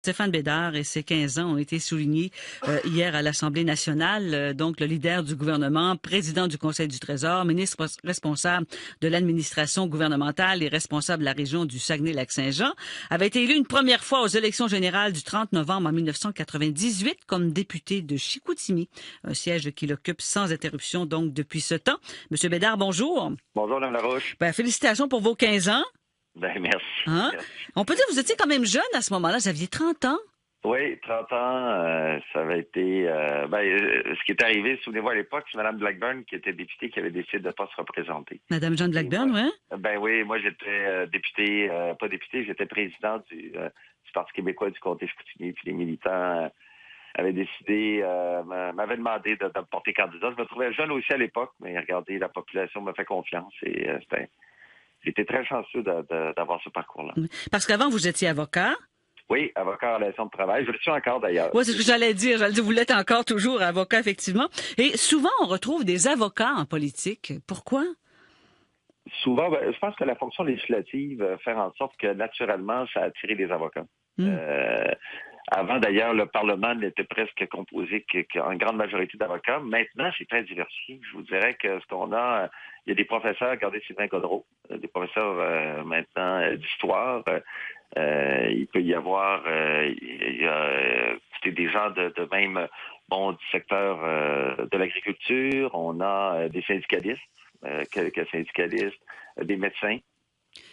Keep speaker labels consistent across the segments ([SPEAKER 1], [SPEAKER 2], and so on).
[SPEAKER 1] Stéphane Bédard et ses 15 ans ont été soulignés hier à l'Assemblée nationale. Donc, le leader du gouvernement, président du Conseil du Trésor, ministre responsable de l'administration gouvernementale et responsable de la région du Saguenay-Lac-Saint-Jean, avait été élu une première fois aux élections générales du 30 novembre en 1998 comme député de Chicoutimi, un siège qu'il occupe sans interruption donc depuis ce temps. Monsieur Bédard, bonjour.
[SPEAKER 2] Bonjour, Mme Larouche.
[SPEAKER 1] Félicitations pour vos 15 ans.
[SPEAKER 2] Merci.
[SPEAKER 1] Hein?
[SPEAKER 2] Merci.
[SPEAKER 1] On peut dire que vous étiez quand même jeune à ce moment-là. Vous aviez 30 ans.
[SPEAKER 2] Oui, 30 ans, ça avait été... ce qui est arrivé, souvenez-vous, à l'époque, c'est Mme Blackburn qui était députée qui avait décidé de ne pas se représenter.
[SPEAKER 1] Madame Jeanne Blackburn, oui?
[SPEAKER 2] Oui, moi j'étais j'étais président du Parti québécois du comté Chicoutimi, puis les militants avaient décidé, m'avaient demandé de me porter candidat. Je me trouvais jeune aussi à l'époque, mais regardez, la population m'a fait confiance et j'étais très chanceux d'avoir ce parcours-là.
[SPEAKER 1] Parce qu'avant, vous étiez avocat.
[SPEAKER 2] Oui, avocat en relation de travail. Je le suis encore, d'ailleurs.
[SPEAKER 1] Oui, c'est ce que j'allais dire. Vous l'êtes encore toujours avocat, effectivement. Et souvent, on retrouve des avocats en politique. Pourquoi?
[SPEAKER 2] Souvent, je pense que la fonction législative fait en sorte que, naturellement, ça a attiré les avocats. Avant, d'ailleurs, le Parlement n'était presque composé qu'en grande majorité d'avocats. Maintenant, c'est très diversifié. Je vous dirais que ce qu'on a, il y a des professeurs, regardez Sylvain Godreau, des professeurs maintenant d'histoire. Il peut y avoir des gens de même du secteur de l'agriculture. On a des syndicalistes, quelques syndicalistes, des médecins.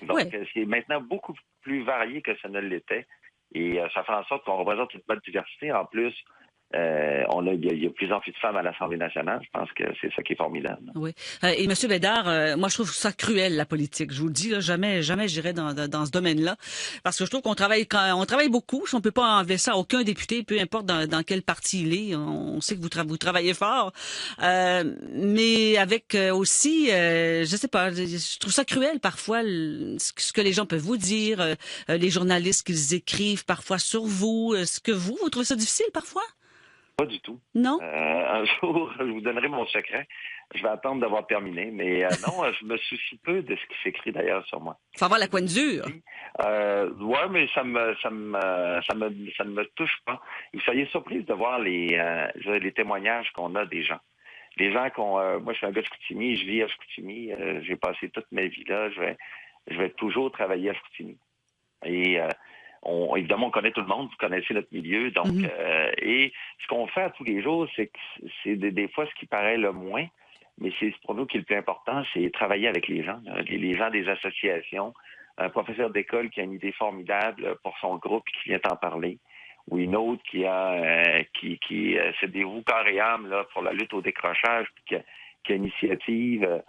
[SPEAKER 2] Donc, c'est maintenant beaucoup plus varié que ça ne l'était. Et ça fait en sorte qu'on représente une bonne diversité. En plus, il y a de plus en plus de femmes à l'Assemblée nationale. Je pense que c'est ça qui est formidable.
[SPEAKER 1] Oui. Et M. Bédard, moi, je trouve ça cruel, la politique. Je vous le dis, là, jamais j'irai dans ce domaine-là. Parce que je trouve qu'on travaille beaucoup. On peut pas enlever ça à aucun député, peu importe dans quel parti il est. On sait que vous travaillez fort. Mais avec aussi, je sais pas, je trouve ça cruel parfois, ce que les gens peuvent vous dire, les journalistes qu'ils écrivent parfois sur vous. Est-ce que vous trouvez ça difficile parfois?
[SPEAKER 2] Pas du tout.
[SPEAKER 1] Non?
[SPEAKER 2] Un jour, je vous donnerai mon secret. Je vais attendre d'avoir terminé. Mais non, je me soucie peu de ce qui s'écrit d'ailleurs sur moi.
[SPEAKER 1] Faut avoir la coin dure.
[SPEAKER 2] Ouais, mais ça ne me touche pas. Vous seriez surprise de voir les témoignages qu'on a des gens. Les gens moi, je suis un gars de Chicoutimi, je vis à Chicoutimi. J'ai passé toute ma vie là. Je vais toujours travailler à Chicoutimi. Et évidemment, on connaît tout le monde, vous connaissez notre milieu, donc et ce qu'on fait à tous les jours, c'est des fois ce qui paraît le moins, mais c'est pour nous qui est le plus important, c'est travailler avec les gens, les gens des associations, un professeur d'école qui a une idée formidable pour son groupe et qui vient t'en parler, ou une autre qui se dévoue corps et âme là, pour la lutte au décrochage, puis qui a une initiative,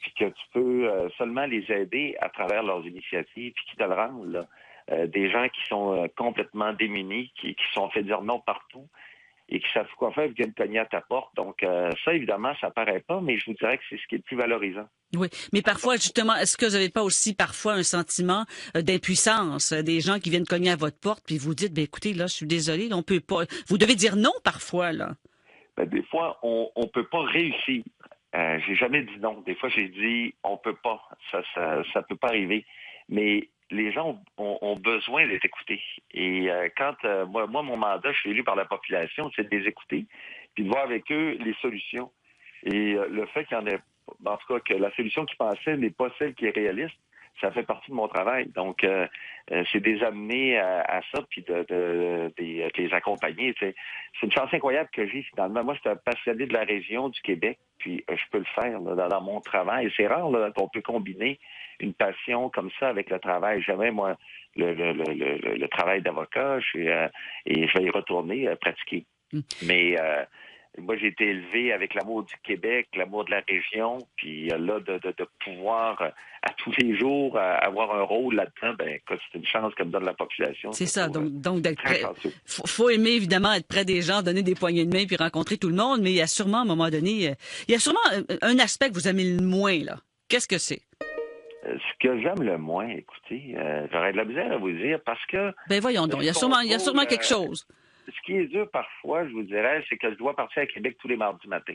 [SPEAKER 2] puis que tu peux seulement les aider à travers leurs initiatives, puis qui te le rendent, là. Des gens qui sont complètement démunis, qui se sont fait dire non partout et qui savent quoi faire, viennent cogner à ta porte. Donc, ça, évidemment, ça paraît pas, mais je vous dirais que c'est ce qui est le plus valorisant.
[SPEAKER 1] Oui, mais parfois, justement, est-ce que vous n'avez pas aussi parfois un sentiment d'impuissance, des gens qui viennent cogner à votre porte, puis vous dites, écoutez, là, je suis désolé, là, on peut pas. Vous devez dire non parfois, là.
[SPEAKER 2] Des fois, on peut pas réussir. J'ai jamais dit non. Des fois, j'ai dit, on peut pas. Ça peut pas arriver. Mais les gens ont besoin d'être écoutés. Et quand moi, mon mandat, je suis élu par la population, c'est de les écouter, puis de voir avec eux les solutions. Et le fait qu'il y en ait, en tout cas, que la solution qu'ils pensaient n'est pas celle qui est réaliste, ça fait partie de mon travail. Donc, c'est de les amener à ça, puis de les accompagner. C'est une chance incroyable que j'ai, finalement. Moi, je suis un passionné de la région du Québec, puis je peux le faire là, dans mon travail. C'est rare là, qu'on peut combiner une passion comme ça avec le travail. Jamais, moi, le travail d'avocat, et je vais y retourner pratiquer. Mais moi, j'ai été élevé avec l'amour du Québec, l'amour de la région, puis là, de pouvoir à tous les jours avoir un rôle là-dedans, c'est une chance que me donne la population.
[SPEAKER 1] C'est ça, donc d'être prêt. Faut aimer, évidemment, être près des gens, donner des poignées de main, puis rencontrer tout le monde, mais il y a sûrement, à un moment donné, il y a sûrement un aspect que vous aimez le moins, là. Qu'est-ce que c'est?
[SPEAKER 2] Ce que j'aime le moins, écoutez, j'aurais de la misère à vous dire, parce que...
[SPEAKER 1] Voyons donc, il y a sûrement quelque chose.
[SPEAKER 2] Ce qui est dur parfois, je vous dirais, c'est que je dois partir à Québec tous les mardis matin.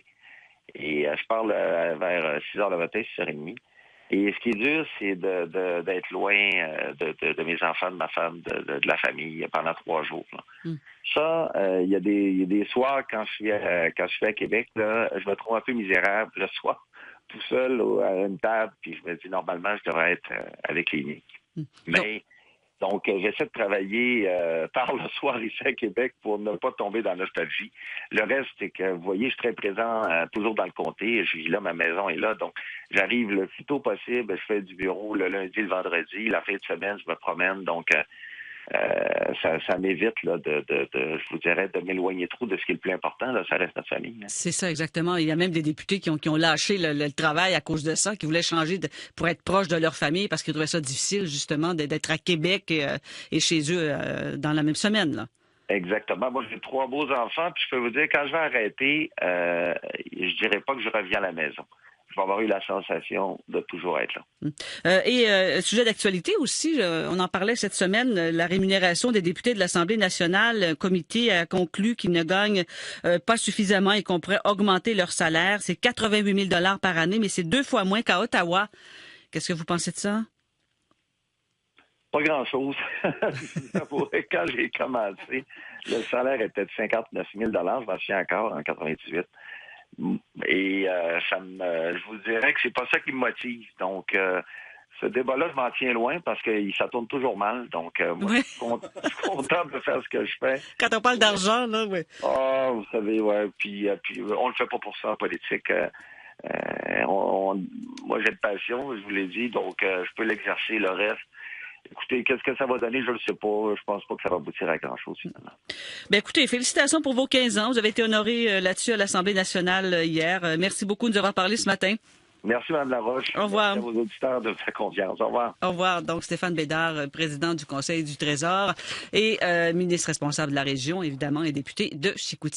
[SPEAKER 2] Et je parle vers 6 heures le matin, 6h30. Et ce qui est dur, c'est d'être loin de mes enfants, de ma femme, de la famille pendant 3 jours. Là.
[SPEAKER 1] Mm.
[SPEAKER 2] Ça, il y a des soirs quand je suis à Québec, là, je me trouve un peu misérable le soir, tout seul à une table, puis je me dis normalement je devrais être avec les miens.
[SPEAKER 1] Mm.
[SPEAKER 2] Mais donc, j'essaie de travailler tard le soir ici à Québec pour ne pas tomber dans la nostalgie. Le reste, c'est que, vous voyez, je suis très présent toujours dans le comté. Je suis là, ma maison est là. Donc, j'arrive le plus tôt possible. Je fais du bureau le lundi, le vendredi. La fin de semaine, je me promène. Donc, ça m'évite, là, je vous dirais, de m'éloigner trop de ce qui est le plus important. Là, ça reste notre famille. Hein.
[SPEAKER 1] C'est ça, exactement. Il y a même des députés qui ont lâché le travail à cause de ça, qui voulaient changer pour être proches de leur famille parce qu'ils trouvaient ça difficile, justement, d'être à Québec et chez eux dans la même semaine, là.
[SPEAKER 2] Exactement. Moi, j'ai 3 beaux enfants, puis je peux vous dire, quand je vais arrêter, je dirais pas que je reviens à la maison. Je vais avoir eu la sensation de toujours être là.
[SPEAKER 1] Sujet d'actualité aussi, on en parlait cette semaine, la rémunération des députés de l'Assemblée nationale. Un comité a conclu qu'ils ne gagnent pas suffisamment et qu'on pourrait augmenter leur salaire. C'est 88 000 par année, mais c'est 2 fois moins qu'à Ottawa. Qu'est-ce que vous pensez de ça?
[SPEAKER 2] Pas grand-chose. Quand j'ai commencé, le salaire était de 59 000 je m'en souviens encore, en 98. Et je vous dirais que c'est pas ça qui me motive. Donc, ce débat-là, je m'en tiens loin parce que ça tourne toujours mal. Donc, moi,
[SPEAKER 1] Ouais.
[SPEAKER 2] je suis content de faire ce que je fais.
[SPEAKER 1] Quand on parle d'argent, là, oui.
[SPEAKER 2] Ah, vous savez, ouais. Puis, on le fait pas pour ça en politique. Moi, j'ai de passion, je vous l'ai dit, donc je peux l'exercer le reste. Écoutez, qu'est-ce que ça va donner, je ne le sais pas. Je pense pas que ça va aboutir à grand-chose, finalement.
[SPEAKER 1] Ben écoutez, félicitations pour vos 15 ans. Vous avez été honoré là-dessus à l'Assemblée nationale hier. Merci beaucoup de nous avoir parlé ce matin.
[SPEAKER 2] Merci, Mme Laroche.
[SPEAKER 1] Au revoir.
[SPEAKER 2] Merci à vos auditeurs de faire confiance. Au revoir.
[SPEAKER 1] Au revoir. Donc, Stéphane Bédard, président du Conseil du Trésor et ministre responsable de la région, évidemment, et député de Chicoutimi.